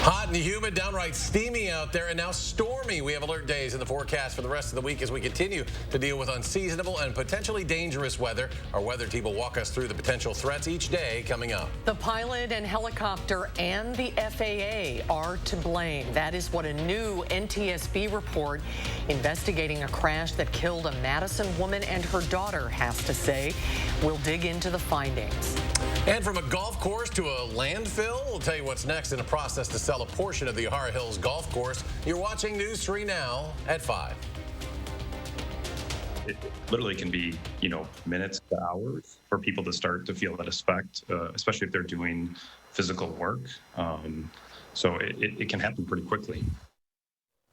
Hot and humid, downright steamy out there, and now stormy. We have alert days in the forecast for the rest of the week as we continue to deal with unseasonable and potentially dangerous weather. Our weather team will walk us through the potential threats each day coming up. The pilot and helicopter and the FAA are to blame. That is what a new NTSB report investigating a crash that killed a Madison woman and her daughter has to say. We'll dig into the findings. And from a golf course to a landfill, we'll tell you what's next in a process to sell a portion of the O'Hara Hills golf course. You're watching News 3 now at 5. It literally can be, minutes to hours for people to start to feel that effect, especially if they're doing physical work. So it can happen pretty quickly.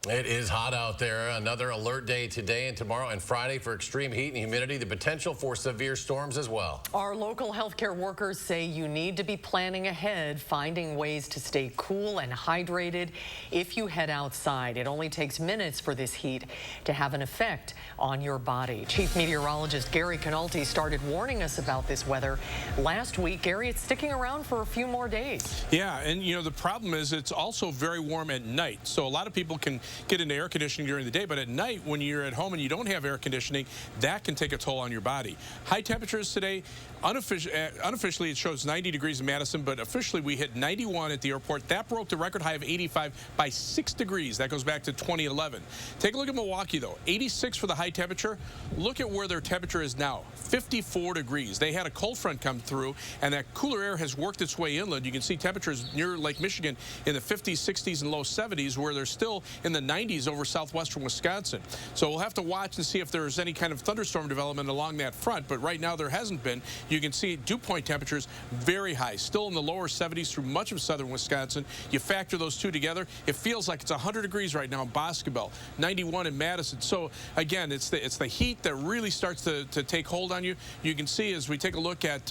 It is hot out there. Another alert day today and tomorrow and Friday for extreme heat and humidity. The potential for severe storms as well. Our local healthcare workers say you need to be planning ahead, finding ways to stay cool and hydrated if you head outside. It only takes minutes for this heat to have an effect on your body. Chief Meteorologist Gary Canalti started warning us about this weather last week. Gary, it's sticking around for a few more days. Yeah, and the problem is it's also very warm at night. So a lot of people can get into air conditioning during the day, but at night when you're at home and you don't have air conditioning, that can take a toll on your body. High temperatures today, unofficially it shows 90 degrees in Madison, but officially we hit 91 at the airport. That broke the record high of 85 by 6 degrees. That goes back to 2011. Take a look at Milwaukee though, 86 for the high temperature. Look at where their temperature is now, 54 degrees. They had a cold front come through and that cooler air has worked its way inland. You can see temperatures near Lake Michigan in the 50s, 60s, and low 70s, where they're still in the 90s over southwestern Wisconsin. So we'll have to watch and see if there's any kind of thunderstorm development along that front, but right now there hasn't been. You can see dew point temperatures very high, still in the lower 70s through much of southern Wisconsin. You factor those two together, it feels like it's 100 degrees right now in Boscobel, 91 in Madison. So again, it's the heat that really starts to take hold on you. You can see as we take a look at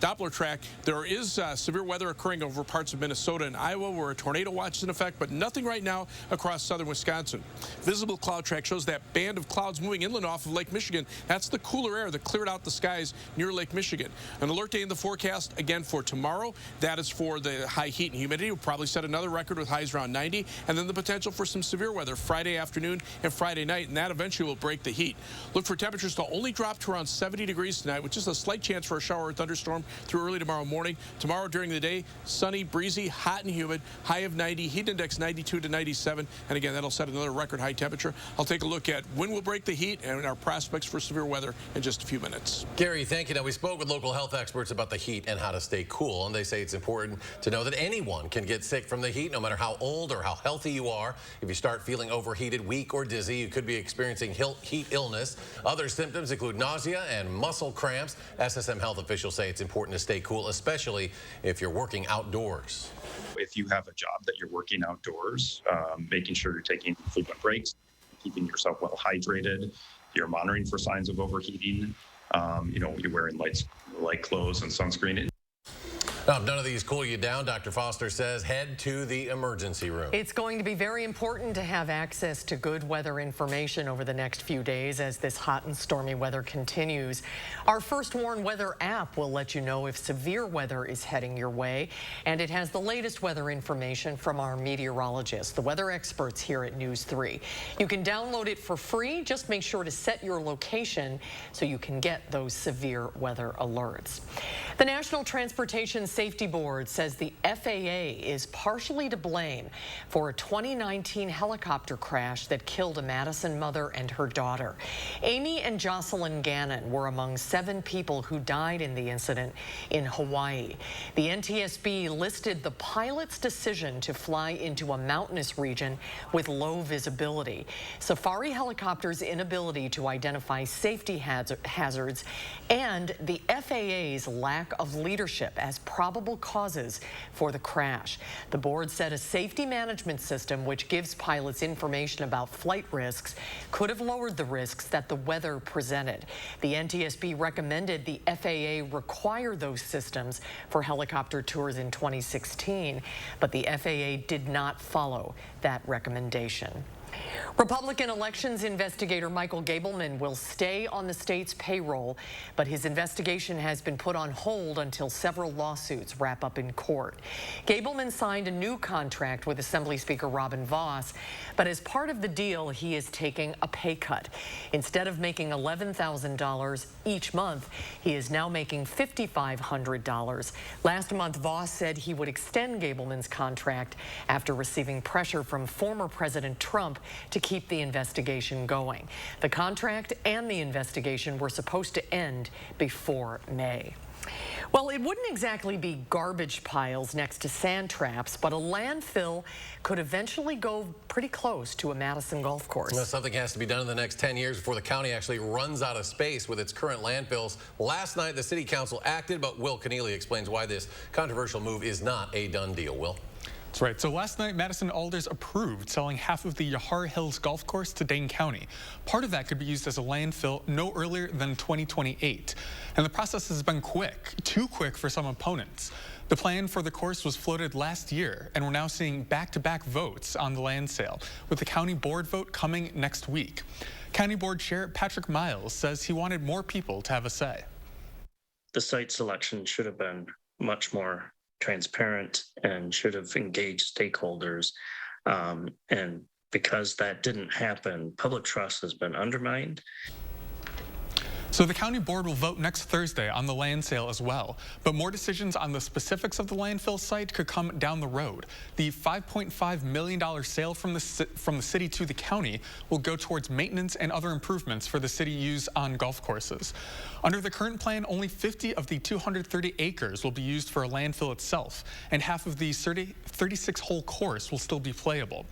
Doppler track, there is severe weather occurring over parts of Minnesota and Iowa where a tornado watch is in effect, but nothing right now across southern Wisconsin. Visible cloud track shows that band of clouds moving inland off of Lake Michigan. That's the cooler air that cleared out the skies near Lake Michigan. An alert day in the forecast again for tomorrow. That is for the high heat and humidity. We'll probably set another record with highs around 90. And then the potential for some severe weather Friday afternoon and Friday night, and that eventually will break the heat. Look for temperatures to only drop to around 70 degrees tonight, with just a slight chance for a shower or thunderstorm through early tomorrow morning. Tomorrow during the day, sunny, breezy, hot and humid, high of 90, heat index 92 to 97. And again, that'll set another record high temperature. I'll take a look at when we'll break the heat and our prospects for severe weather in just a few minutes. Gary, thank you. Now, we spoke with local health experts about the heat and how to stay cool, and they say it's important to know that anyone can get sick from the heat, no matter how old or how healthy you are. If you start feeling overheated, weak, or dizzy, you could be experiencing heat illness. Other symptoms include nausea and muscle cramps. SSM health officials say it's important to stay cool, especially if you're working outdoors. If you have a job that you're working outdoors, making sure you're taking frequent breaks, keeping yourself well hydrated, you're monitoring for signs of overheating, you're wearing light clothes and sunscreen. Now, if none of these cool you down, Dr. Foster says head to the emergency room. It's going to be very important to have access to good weather information over the next few days as this hot and stormy weather continues. Our First Warn Weather app will let you know if severe weather is heading your way, and it has the latest weather information from our meteorologists, the weather experts here at News 3. You can download it for free. Just make sure to set your location so you can get those severe weather alerts. The National Transportation Safety Board says the FAA is partially to blame for a 2019 helicopter crash that killed a Madison mother and her daughter. Amy and Jocelyn Gannon were among 7 people who died in the incident in Hawaii. The NTSB listed the pilot's decision to fly into a mountainous region with low visibility, Safari helicopters' inability to identify safety hazards, and the FAA's lack of leadership as probable causes for the crash. The board said a safety management system which gives pilots information about flight risks could have lowered the risks that the weather presented. The NTSB recommended the FAA require those systems for helicopter tours in 2016, but the FAA did not follow that recommendation. Republican elections investigator Michael Gableman will stay on the state's payroll, but his investigation has been put on hold until several lawsuits wrap up in court. Gableman signed a new contract with Assembly Speaker Robin Vos, but as part of the deal, he is taking a pay cut. Instead of making $11,000 each month, he is now making $5,500. Last month, Vos said he would extend Gableman's contract after receiving pressure from former President Trump to keep the investigation going. The contract and the investigation were supposed to end before May. Well, it wouldn't exactly be garbage piles next to sand traps, but a landfill could eventually go pretty close to a Madison golf course. Well, something has to be done in the next 10 years before the county actually runs out of space with its current landfills. Last night, the city council acted, but Will Keneally explains why this controversial move is not a done deal. Will? That's right. So last night, Madison Alders approved selling half of the Yahar Hills Golf Course to Dane County. Part of that could be used as a landfill no earlier than 2028. And the process has been quick, too quick for some opponents. The plan for the course was floated last year, and we're now seeing back-to-back votes on the land sale, with the county board vote coming next week. County Board Chair Patrick Miles says he wanted more people to have a say. The site selection should have been much more transparent and should have engaged stakeholders. And because that didn't happen, public trust has been undermined. So the county board will vote next Thursday on the land sale as well, but more decisions on the specifics of the landfill site could come down the road. The $5.5 million sale from the city to the county will go towards maintenance and other improvements for the city use on golf courses. Under the current plan, only 50 of the 230 acres will be used for a landfill itself, and half of the 36-hole course will still be playable.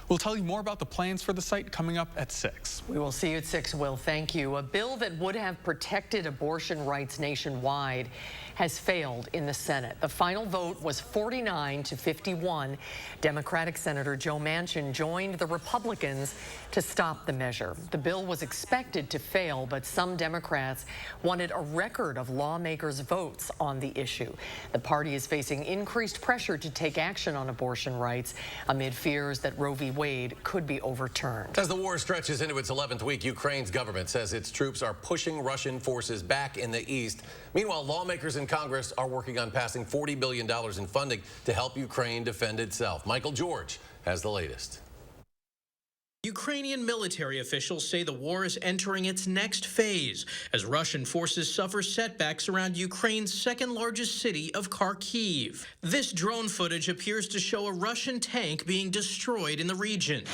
We'll tell you more about the plans for the site coming up at 6. We will see you at 6, Will. Thank you. A bill that would have protected abortion rights nationwide has failed in the Senate. The final vote was 49 to 51. Democratic Senator Joe Manchin joined the Republicans to stop the measure. The bill was expected to fail, but some Democrats wanted a record of lawmakers' votes on the issue. The party is facing increased pressure to take action on abortion rights amid fears that Roe v. Wade could be overturned. As the war stretches into its 11th week, Ukraine's government says its troops are pushing Russian forces back in the east. Meanwhile, lawmakers in Congress are working on passing $40 billion in funding to help Ukraine defend itself. Michael George has the latest. Ukrainian military officials say the war is entering its next phase as Russian forces suffer setbacks around Ukraine's second-largest city of Kharkiv. This drone footage appears to show a Russian tank being destroyed in the region.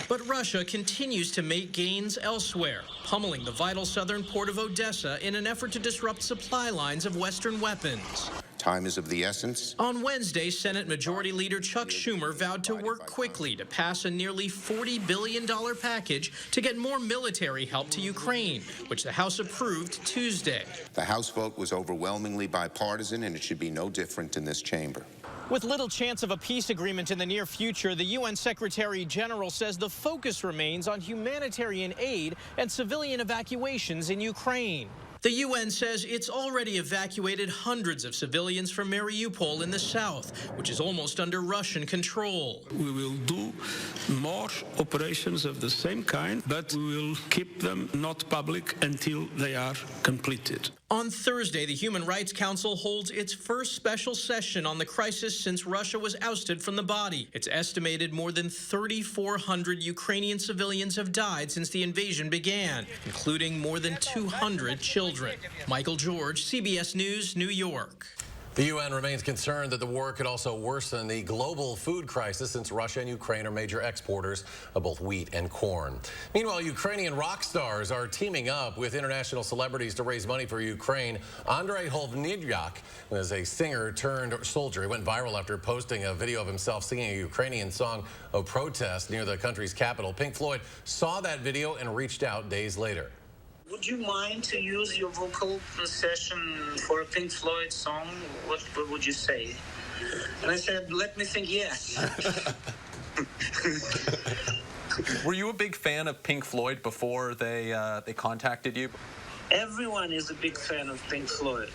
But Russia continues to make gains elsewhere, pummeling the vital southern port of Odessa in an effort to disrupt supply lines of Western weapons. Time is of the essence. On Wednesday, Senate Majority Leader Chuck Schumer vowed to work quickly to pass a nearly $40 billion package to get more military help to Ukraine, which the House approved Tuesday. The House vote was overwhelmingly bipartisan, and it should be no different in this chamber. With little chance of a peace agreement in the near future, the UN Secretary General says the focus remains on humanitarian aid and civilian evacuations in Ukraine. The UN says it's already evacuated hundreds of civilians from Mariupol in the south, which is almost under Russian control. We will do more operations of the same kind, but we will keep them not public until they are completed. On Thursday, the Human Rights Council holds its first special session on the crisis since Russia was ousted from the body. It's estimated more than 3,400 Ukrainian civilians have died since the invasion began, including more than 200 children. Michael George, CBS News, New York. The UN remains concerned that the war could also worsen the global food crisis since Russia and Ukraine are major exporters of both wheat and corn. Meanwhile, Ukrainian rock stars are teaming up with international celebrities to raise money for Ukraine. Andrei Hovnidyak is a singer turned soldier. He went viral after posting a video of himself singing a Ukrainian song of protest near the country's capital. Pink Floyd saw that video and reached out days later. Would you mind to use your vocal session for a Pink Floyd song? What would you say? And I said, let me think yes. Were you a big fan of Pink Floyd before they contacted you? Everyone is a big fan of Pink Floyd.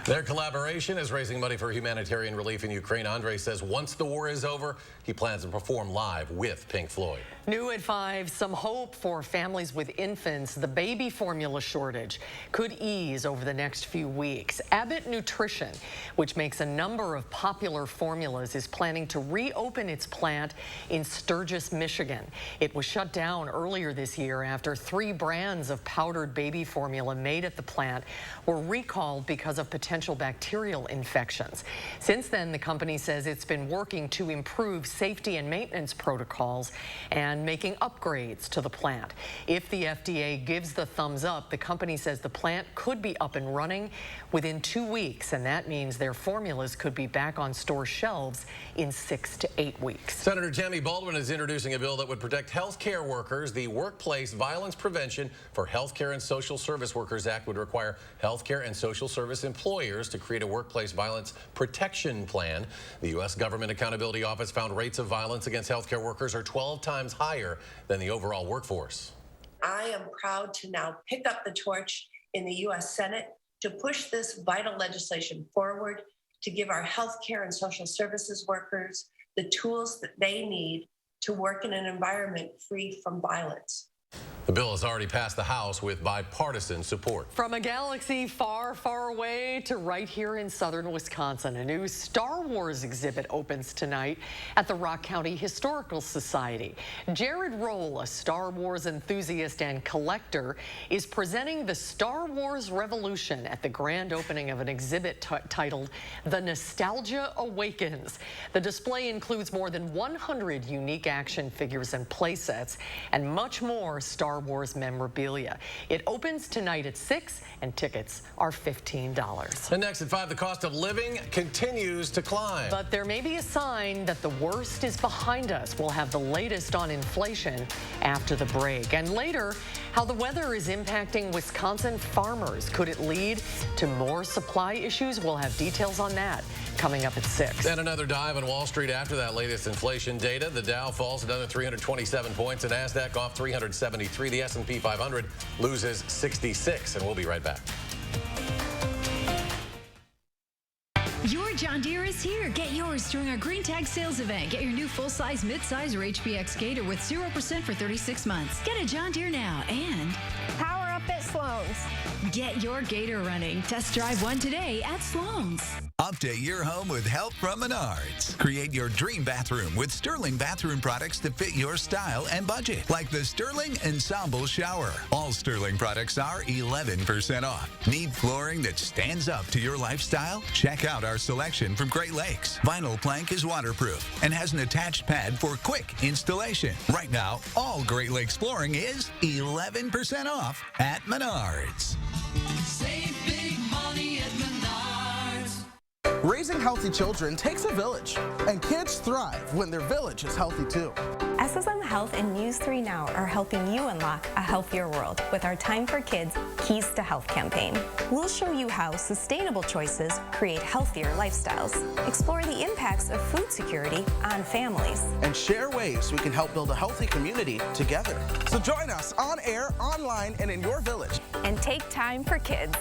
Their collaboration is raising money for humanitarian relief in Ukraine. Andre says once the war is over, he plans to perform live with Pink Floyd. New at 5, some hope for families with infants. The baby formula shortage could ease over the next few weeks. Abbott Nutrition, which makes a number of popular formulas, is planning to reopen its plant in Sturgis, Michigan. It was shut down earlier this year after 3 brands of powdered baby formula made at the plant were recalled because of potential bacterial infections. Since then, the company says it's been working to improve safety and maintenance protocols and making upgrades to the plant. If the FDA gives the thumbs up, the company says the plant could be up and running within 2 weeks, and that means their formulas could be back on store shelves in 6 to 8 weeks. Senator Tammy Baldwin is introducing a bill that would protect health care workers. The Workplace Violence Prevention for Healthcare and Social Service Workers Act would require healthcare and social service employers to create a workplace violence protection plan. The U.S. Government Accountability Office found rates of violence against healthcare workers are 12 times higher than the overall workforce. I am proud to now pick up the torch in the U.S. Senate to push this vital legislation forward, to give our healthcare and social services workers the tools that they need to work in an environment free from violence. The bill has already passed the House with bipartisan support. From a galaxy far, far away to right here in southern Wisconsin, a new Star Wars exhibit opens tonight at the Rock County Historical Society. Jared Roll, a Star Wars enthusiast and collector, is presenting the Star Wars Revolution at the grand opening of an exhibit titled The Nostalgia Awakens. The display includes more than 100 unique action figures and playsets and much more Star Wars memorabilia. It opens tonight at 6 and tickets are $15. And next at 5, the cost of living continues to climb. But there may be a sign that the worst is behind us. We'll have the latest on inflation after the break. And later, how the weather is impacting Wisconsin farmers. Could it lead to more supply issues? We'll have details on that coming up at 6. And another dive on Wall Street after that latest inflation data. The Dow falls another 327 points, and NASDAQ off 373. The S&P 500 loses 66, and we'll be right back. Your John Deere is here. Get yours during our Green Tag sales event. Get your new full-size, mid-size, or HPX Gator with 0% for 36 months. Get a John Deere now and power up at Sloan's. Get your Gator running. Test drive one today at Sloan's. Update your home with help from Menards. Create your dream bathroom with Sterling bathroom products that fit your style and budget, like the Sterling Ensemble Shower. All Sterling products are 11% off. Need flooring that stands up to your lifestyle? Check out our selection from Great Lakes. Vinyl plank is waterproof and has an attached pad for quick installation. Right now, all Great Lakes flooring is 11% off at Menards. Save big money at Menards. Raising healthy children takes a village, and kids thrive when their village is healthy too. SSM Health and News 3 Now are helping you unlock a healthier world with our Time for Kids Keys to Health campaign. We'll show you how sustainable choices create healthier lifestyles, explore the impacts of food security on families, and share ways we can help build a healthy community together. So join us on air, online, and in your village. And take time for kids.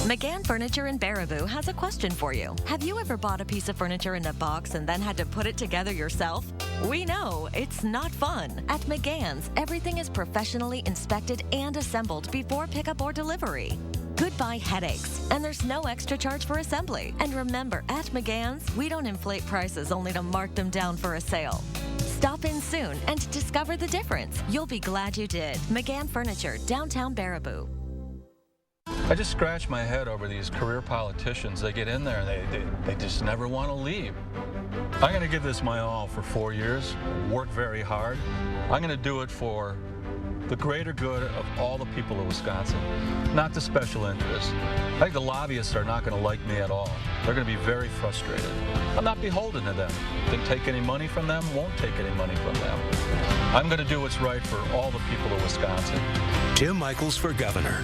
McGann Furniture in Baraboo has a question for you. Have you ever bought a piece of furniture in a box and then had to put it together yourself? We know it's not fun. At McGann's, everything is professionally inspected and assembled before pickup or delivery. Goodbye headaches, and there's no extra charge for assembly. And remember, at McGann's, we don't inflate prices only to mark them down for a sale. Stop in soon and discover the difference. You'll be glad you did. McGann Furniture, downtown Baraboo. I just scratch my head over these career politicians. They get in there and they just never want to leave. I'm going to give this my all for 4 years, work very hard. I'm going to do it for the greater good of all the people of Wisconsin, not the special interests. I think the lobbyists are not going to like me at all. They're going to be very frustrated. I'm not beholden to them. Didn't take any money from them, won't take any money from them. I'm going to do what's right for all the people of Wisconsin. Tim Michaels for governor.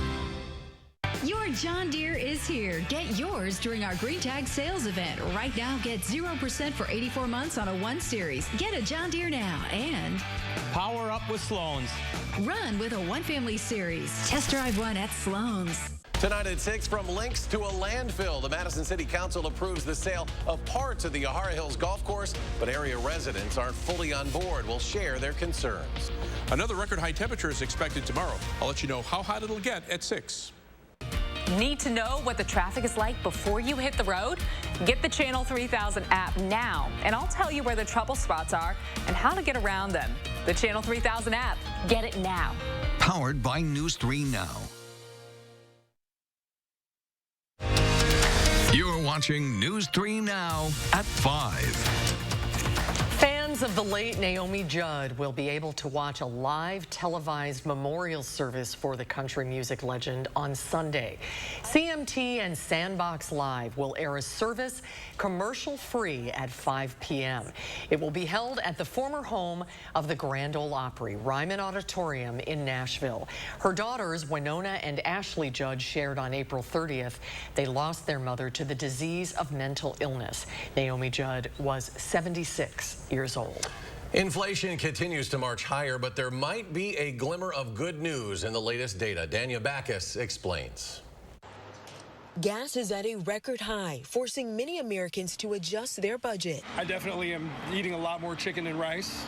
Your John Deere is here. Get yours during our Green Tag sales event. Right now, get 0% for 84 months on a 1 Series. Get a John Deere now and Power up with Sloan's. run with a 1 Family Series. Test drive one at Sloan's. Tonight at 6, from links to a landfill, the Madison City Council approves the sale of parts of the Yahara Hills Golf Course, but area residents aren't fully on board. Will share their concerns. Another record high temperature is expected tomorrow. I'll let you know how hot it'll get at 6. Need to know what the traffic is like before you hit the road? Get the Channel 3000 app now, and I'll tell you where the trouble spots are and how to get around them. The Channel 3000 app. Get it now. Powered by News 3 Now. You're watching News 3 Now at 5. Fans of the late Naomi Judd will be able to watch a live televised memorial service for the country music legend on Sunday. CMT and Sandbox Live will air a service commercial-free at 5 p.m. It will be held at the former home of the Grand Ole Opry, Ryman Auditorium in Nashville. Her daughters, Winona and Ashley Judd, shared on April 30th. They lost their mother to the disease of mental illness. Naomi Judd was 76 years old. Inflation continues to march higher, but there might be a glimmer of good news in the latest data. Danya Backus explains. Gas is at a record high, forcing many Americans to adjust their budget. I definitely am eating a lot more chicken and rice,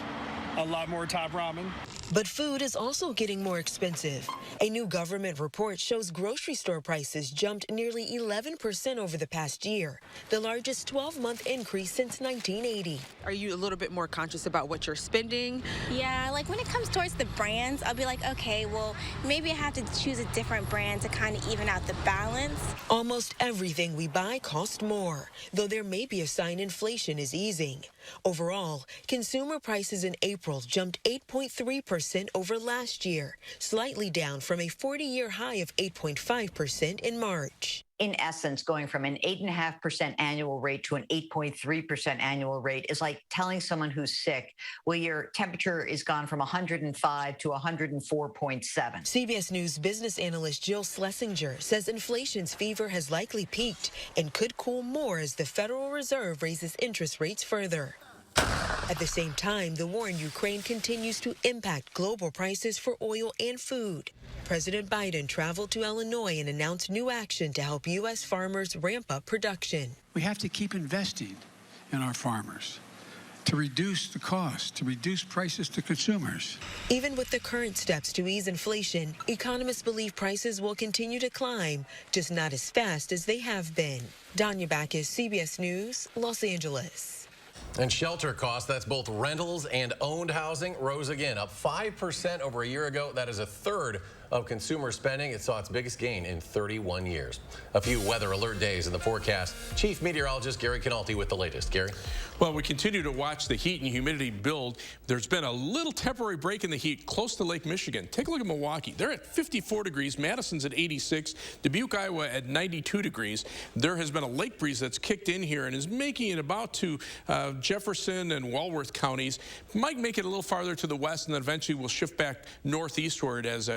a lot more top ramen. But food is also getting more expensive. A new government report shows grocery store prices jumped nearly 11% over the past year, the largest 12-month increase since 1980. Are you a little bit more conscious about what you're spending? Yeah, like when it comes towards the brands, I'll be like, okay, well, maybe I have to choose a different brand to kind of even out the balance. Almost everything we buy costs more, though there may be a sign inflation is easing. Overall, consumer prices in April jumped 8.3% over last year, slightly down from a 40-year high of 8.5% in March. In essence, going from an 8.5% annual rate to an 8.3% annual rate is like telling someone who's sick, well, your temperature is gone from 105 to 104.7. CBS News business analyst Jill Schlesinger says inflation's fever has likely peaked and could cool more as the Federal Reserve raises interest rates further. At the same time, the war in Ukraine continues to impact global prices for oil and food. President Biden traveled to Illinois and announced new action to help U.S. farmers ramp up production. We have to keep investing in our farmers to reduce the cost, to reduce prices to consumers. Even with the current steps to ease inflation, economists believe prices will continue to climb, just not as fast as they have been. Danya Backus, CBS News, Los Angeles. And shelter costs, that's both rentals and owned housing, rose again, up 5% over a year ago. That is a third of consumer spending. It saw its biggest gain in 31 years. A few weather alert days in the forecast. Chief Meteorologist Gary Canalti with the latest. Gary? Well, we continue to watch the heat and humidity build. There's been a little temporary break in the heat close to Lake Michigan. Take a look at Milwaukee. They're at 54 degrees. Madison's at 86. Dubuque, Iowa at 92 degrees. There has been a lake breeze that's kicked in here and is making it about to Jefferson and Walworth counties. Might make it a little farther to the west, and then eventually will shift back northeastward as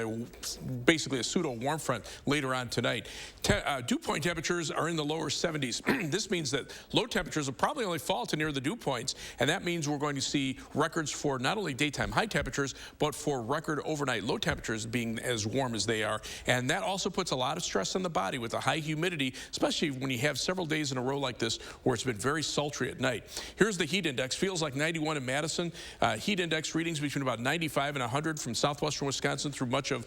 basically a pseudo warm front later on tonight. Dew point temperatures are in the lower 70s. This means that low temperatures will probably only fall to near the dew points, and that means we're going to see records for not only daytime high temperatures, but for record overnight low temperatures being as warm as they are. And that also puts a lot of stress on the body with the high humidity, especially when you have several days in a row like this where it's been very sultry at night. Here's the heat index. Feels like 91 in Madison. Heat index readings between about 95 and 100 from southwestern Wisconsin through much of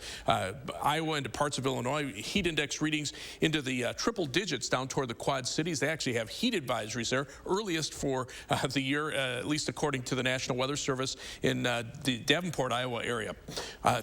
Iowa into parts of Illinois. Heat index readings into the triple digits down toward the Quad Cities. They actually have heat advisories there, earliest for the year, at least according to the National Weather Service in the Davenport, Iowa area.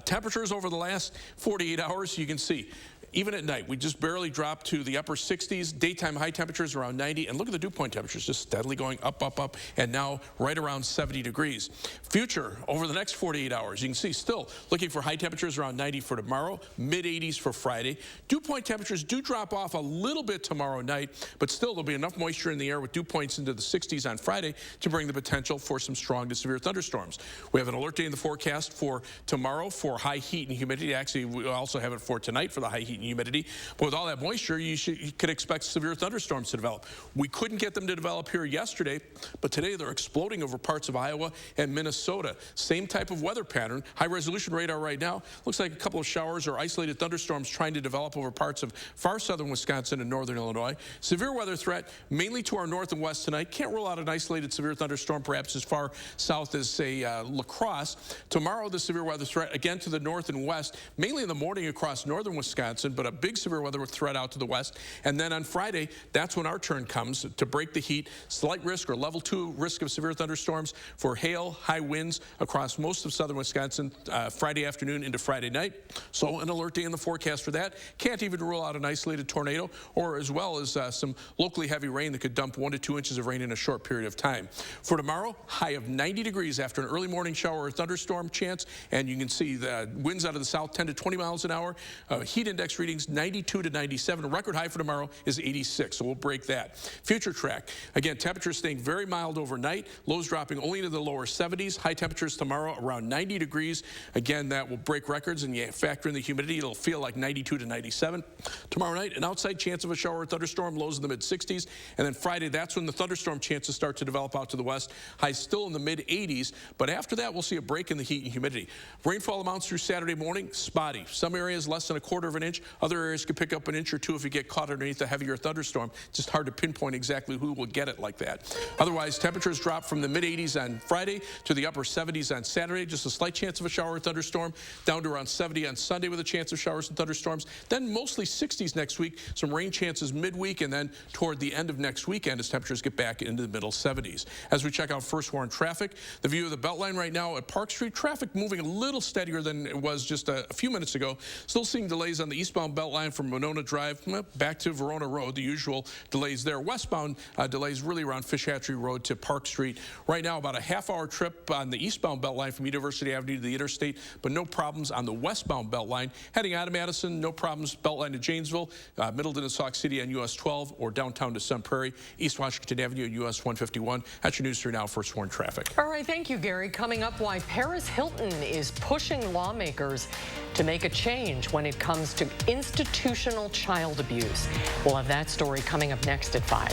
Temperatures over the last 48 hours, you can see. Even at night, we just barely dropped to the upper 60s. Daytime high temperatures around 90. And look at the dew point temperatures, just steadily going up, up, up, and now right around 70 degrees. Future, over the next 48 hours, you can see still looking for high temperatures around 90 for tomorrow, mid-80s for Friday. Dew point temperatures do drop off a little bit tomorrow night, but still there'll be enough moisture in the air with dew points into the 60s on Friday to bring the potential for some strong to severe thunderstorms. We have an alert day in the forecast for tomorrow for high heat and humidity. Actually, we also have it for tonight for the high heat heat and humidity. But with all that moisture, you could expect severe thunderstorms to develop. We couldn't get them to develop here yesterday, but today they're exploding over parts of Iowa and Minnesota. Same type of weather pattern. High resolution radar right now looks like a couple of showers or isolated thunderstorms trying to develop over parts of far southern Wisconsin and northern Illinois. Severe weather threat mainly to our north and west tonight. Can't rule out an isolated severe thunderstorm perhaps as far south as, say, La Crosse. Tomorrow, the severe weather threat again to the north and west, mainly in the morning across northern Wisconsin, but a big severe weather threat out to the west. And then on Friday, that's when our turn comes to break the heat. Slight risk or level 2 risk of severe thunderstorms for hail, high winds across most of southern Wisconsin Friday afternoon into Friday night. So an alert day in the forecast for that. Can't even rule out an isolated tornado or as well as some locally heavy rain that could dump 1 to 2 inches of rain in a short period of time. For tomorrow, high of 90 degrees after an early morning shower or thunderstorm chance, and you can see the winds out of the south 10 to 20 miles an hour. Heat index readings 92 to 97. A record high for tomorrow is 86, so we'll break that. Future track, again, temperatures staying very mild overnight, lows dropping only into the lower 70s. High temperatures tomorrow around 90 degrees. Again, that will break records, and you factor in the humidity, it'll feel like 92 to 97. Tomorrow night, an outside chance of a shower or thunderstorm, lows in the mid-60s. And then Friday, that's when the thunderstorm chances start to develop out to the west. Highs still in the mid-80s, but after that, we'll see a break in the heat and humidity. Rainfall amounts through Saturday morning, spotty. Some areas less than 1/4 of an inch. Other areas could pick up an inch or two if you get caught underneath a heavier thunderstorm. Just hard to pinpoint exactly who will get it like that. Otherwise, temperatures drop from the mid-80s on Friday to the upper 70s on Saturday. Just a slight chance of a shower or thunderstorm, down to around 70 on Sunday with a chance of showers and thunderstorms. Then mostly 60s next week. Some rain chances midweek, and then toward the end of next weekend as temperatures get back into the middle 70s. As we check out first warn traffic, the view of the Beltline right now at Park Street, traffic moving a little steadier than it was just a few minutes ago. Still seeing delays on the eastbound Beltline from Monona Drive back to Verona Road, the usual delays there. Westbound delays really around Fish Hatchery Road to Park Street. Right now, about a half-hour trip on the eastbound Beltline from University Avenue to the interstate, but no problems on the westbound Beltline. Heading out of Madison, no problems. Beltline to Janesville, Middleton and Sauk City on US 12, or downtown to Sun Prairie, East Washington Avenue and US 151. That's your news through now, first warn traffic. All right, thank you, Gary. Coming up, why Paris Hilton is pushing lawmakers to make a change when it comes to institutional child abuse. We'll have that story coming up next at 5.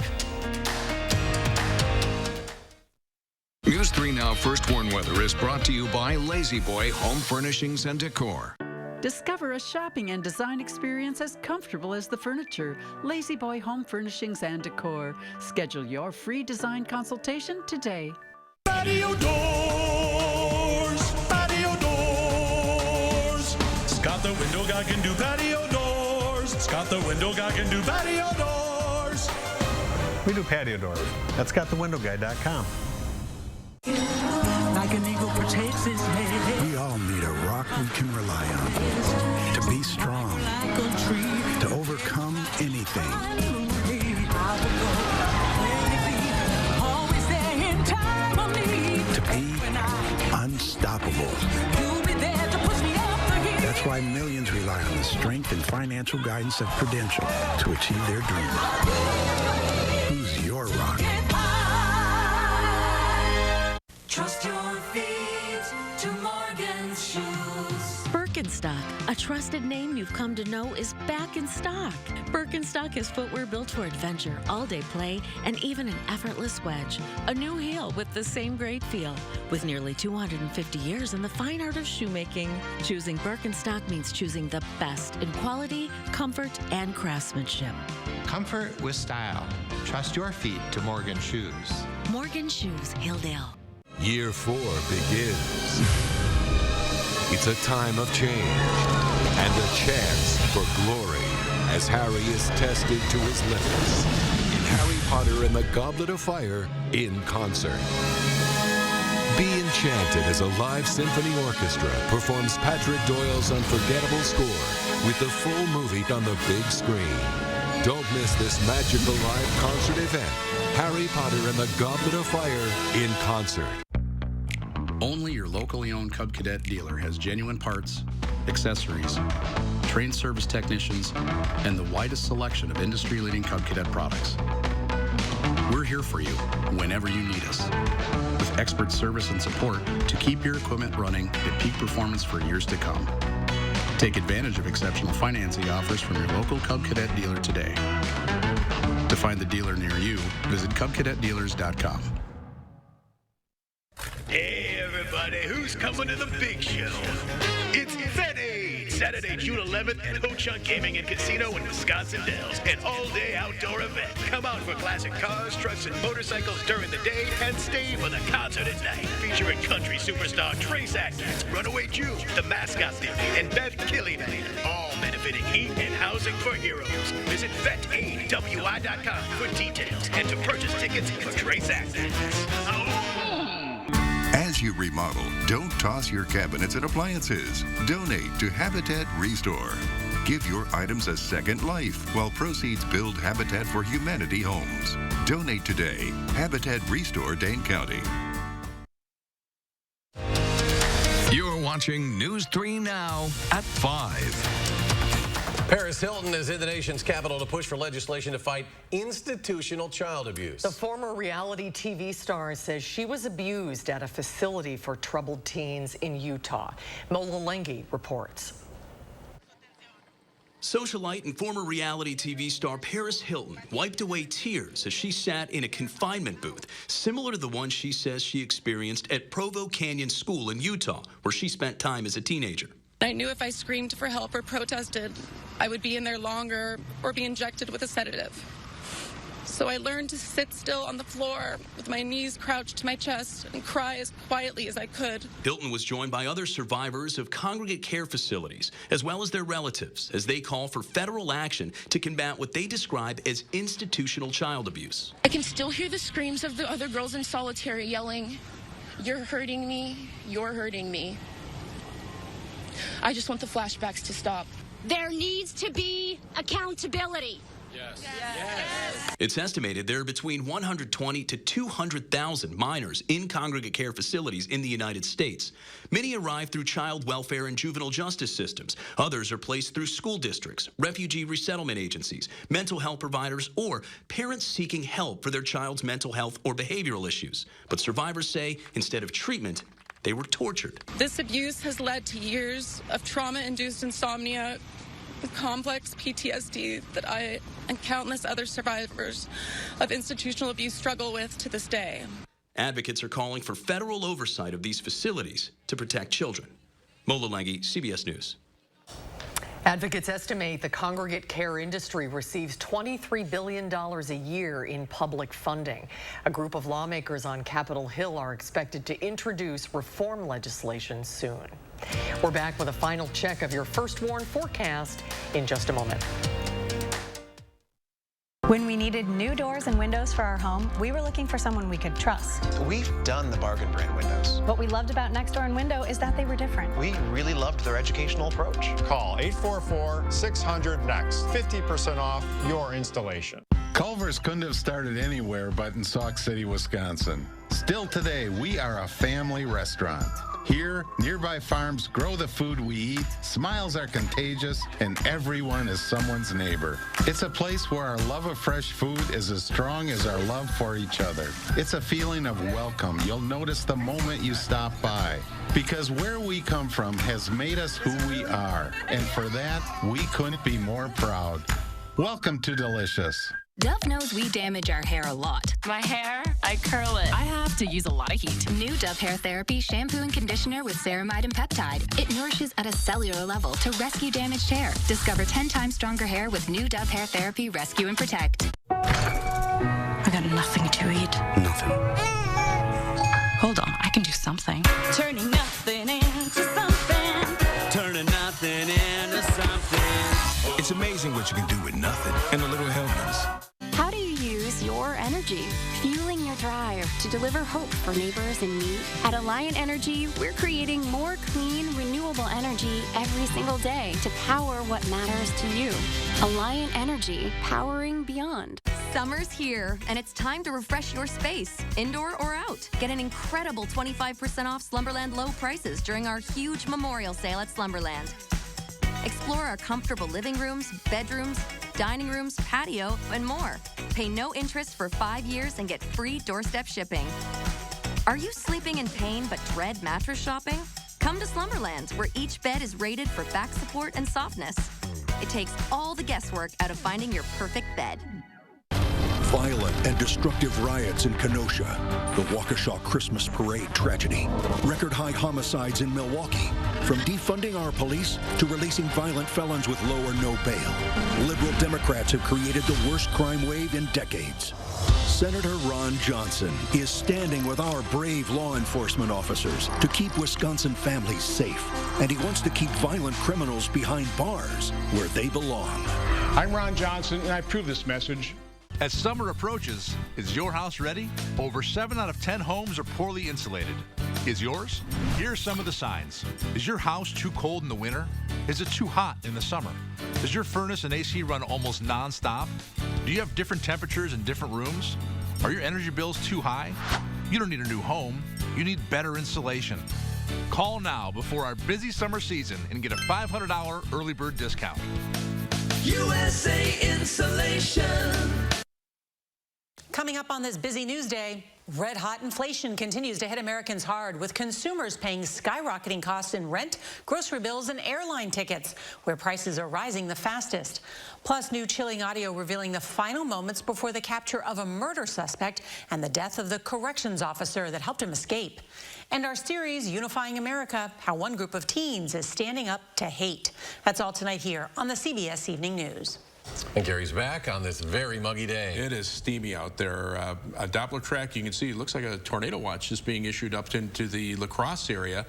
News 3 Now First Warn Weather is brought to you by Lazy Boy Home Furnishings and Decor. Discover a shopping and design experience as comfortable as the furniture. Lazy Boy Home Furnishings and Decor. Schedule your free design consultation today. Patio doors, patio doors. Scott the window guy can do patio doors. Scott the window guy can do patio doors. We do patio doors at ScottTheWindowGuy.com. Like an eagle protects his head. We all need a rock we can rely on. To be strong. To overcome anything. To be unstoppable. That's why millions rely on the strength and financial guidance of Prudential to achieve their dreams. Who's your rock? Trust your feet to Morgan's shoes. Birkenstock, a trusted name you've come to know, is back in stock. Birkenstock is footwear built for adventure, all-day play, and even an effortless wedge. A new heel with the same great feel. With nearly 250 years in the fine art of shoemaking, choosing Birkenstock means choosing the best in quality, comfort, and craftsmanship. Comfort with style. Trust your feet to Morgan Shoes. Morgan Shoes, Hilldale. Year 4 begins. It's a time of change and a chance for glory as Harry is tested to his limits in Harry Potter and the Goblet of Fire in concert. Be Enchanted as a live symphony orchestra performs Patrick Doyle's unforgettable score with the full movie on the big screen. Don't miss this magical live concert event, Harry Potter and the Goblet of Fire in concert. Only your locally owned Cub Cadet dealer has genuine parts, accessories, trained service technicians, and the widest selection of industry-leading Cub Cadet products. We're here for you whenever you need us, with expert service and support to keep your equipment running at peak performance for years to come. Take advantage of exceptional financing offers from your local Cub Cadet dealer today. To find the dealer near you, visit cubcadetdealers.com. Hey everybody, who's coming to the big show? It's Vet Aid, Saturday, June 11th at Ho Chunk Gaming and Casino in Wisconsin Dells. An all-day outdoor event. Come out for classic cars, trucks, and motorcycles during the day and stay for the concert at night. Featuring country superstar Trace Atkins, Runaway June, the Mascot Theory, and Beth Killian. All benefiting heat and housing for heroes. Visit VetAidWI.com for details and to purchase tickets for Trace Atkins. As you remodel, don't toss your cabinets and appliances. Donate to Habitat Restore. Give your items a second life while proceeds build Habitat for Humanity homes. Donate today. Habitat Restore, Dane County. You're watching News 3 Now at 5. Paris Hilton is in the nation's capital to push for legislation to fight institutional child abuse. The former reality TV star says she was abused at a facility for troubled teens in Utah. Mola Lengi reports. Socialite and former reality TV star Paris Hilton wiped away tears as she sat in a confinement booth, similar to the one she says she experienced at Provo Canyon School in Utah, where she spent time as a teenager. I knew if I screamed for help or protested, I would be in there longer or be injected with a sedative. So I learned to sit still on the floor with my knees crouched to my chest and cry as quietly as I could. Hilton was joined by other survivors of congregate care facilities, as well as their relatives, as they call for federal action to combat what they describe as institutional child abuse. I can still hear the screams of the other girls in solitary yelling, "You're hurting me, you're hurting me." I just want the flashbacks to stop. There needs to be accountability. Yes. It's estimated there are between 120 to 200,000 minors in congregate care facilities in the United States. Many arrive through child welfare and juvenile justice systems. Others are placed through school districts, refugee resettlement agencies, mental health providers, or parents seeking help for their child's mental health or behavioral issues. But survivors say instead of treatment, they were tortured. This abuse has led to years of trauma-induced insomnia with complex PTSD that I and countless other survivors of institutional abuse struggle with to this day. Advocates are calling for federal oversight of these facilities to protect children. Mola Lengi, CBS News. Advocates estimate the congregate care industry receives $23 billion a year in public funding. A group of lawmakers on Capitol Hill are expected to introduce reform legislation soon. We're back with a final check of your First Warn forecast in just a moment. When we needed new doors and windows for our home, we were looking for someone we could trust. We've done the bargain brand windows. What we loved about Nextdoor and Window is that they were different. We really loved their educational approach. Call 844-600-NEXT. 50% off your installation. Culver's couldn't have started anywhere but in Sauk City, Wisconsin. Still today, we are a family restaurant. Here, nearby farms grow the food we eat, smiles are contagious, and everyone is someone's neighbor. It's a place where our love of fresh food is as strong as our love for each other. It's a feeling of welcome you'll notice the moment you stop by. Because where we come from has made us who we are, and for that, we couldn't be more proud. Welcome to Delicious. Dove knows we damage our hair a lot. My hair, I curl it. I have to use a lot of heat. New Dove Hair Therapy shampoo and conditioner with ceramide and peptide. It nourishes at a cellular level to rescue damaged hair. Discover 10 times stronger hair with new Dove Hair Therapy Rescue and Protect. I got nothing to eat. Nothing. Hold on, I can do something. Turning nothing into something. Turning nothing into something. It's amazing what you can do with nothing and a little helpings. How do you use your energy? Fueling your drive to deliver hope for neighbors in need? At Alliant Energy, we're creating more clean, renewable energy every single day to power what matters to you. Alliant Energy, powering beyond. Summer's here, and it's time to refresh your space, indoor or out. Get an incredible 25% off Slumberland low prices during our huge memorial sale at Slumberland. Explore our comfortable living rooms, bedrooms, dining rooms, patio, and more. Pay no interest for 5 years and get free doorstep shipping. Are you sleeping in pain but dread mattress shopping? Come to Slumberland, where each bed is rated for back support and softness. It takes all the guesswork out of finding your perfect bed. Violent and destructive riots in Kenosha, the Waukesha Christmas Parade tragedy, record-high homicides in Milwaukee, from defunding our police to releasing violent felons with low or no bail. Liberal Democrats have created the worst crime wave in decades. Senator Ron Johnson is standing with our brave law enforcement officers to keep Wisconsin families safe, and he wants to keep violent criminals behind bars where they belong. I'm Ron Johnson, and I approve this message. As summer approaches, is your house ready? Over 7 out of 10 homes are poorly insulated. Is yours? Here are some of the signs. Is your house too cold in the winter? Is it too hot in the summer? Does your furnace and AC run almost non-stop? Do you have different temperatures in different rooms? Are your energy bills too high? You don't need a new home. You need better insulation. Call now before our busy summer season and get a $500 early bird discount. USA Insulation. Coming up on this busy news day, red-hot inflation continues to hit Americans hard, with consumers paying skyrocketing costs in rent, grocery bills, and airline tickets, where prices are rising the fastest. Plus, new chilling audio revealing the final moments before the capture of a murder suspect and the death of the corrections officer that helped him escape. And our series, Unifying America, how one group of teens is standing up to hate. That's all tonight here on the CBS Evening News. And Gary's back on this very muggy day. It is steamy out there. A Doppler track, you can see, it looks like a tornado watch is being issued up into the La Crosse area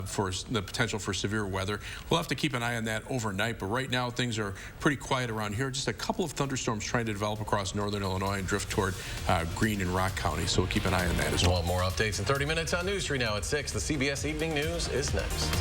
for the potential for severe weather. We'll have to keep an eye on that overnight, but right now things are pretty quiet around here. Just a couple of thunderstorms trying to develop across northern Illinois and drift toward Greene and Rock County, so we'll keep an eye on that as well. Want more updates in 30 minutes on News 3 now at 6. The CBS Evening News is next.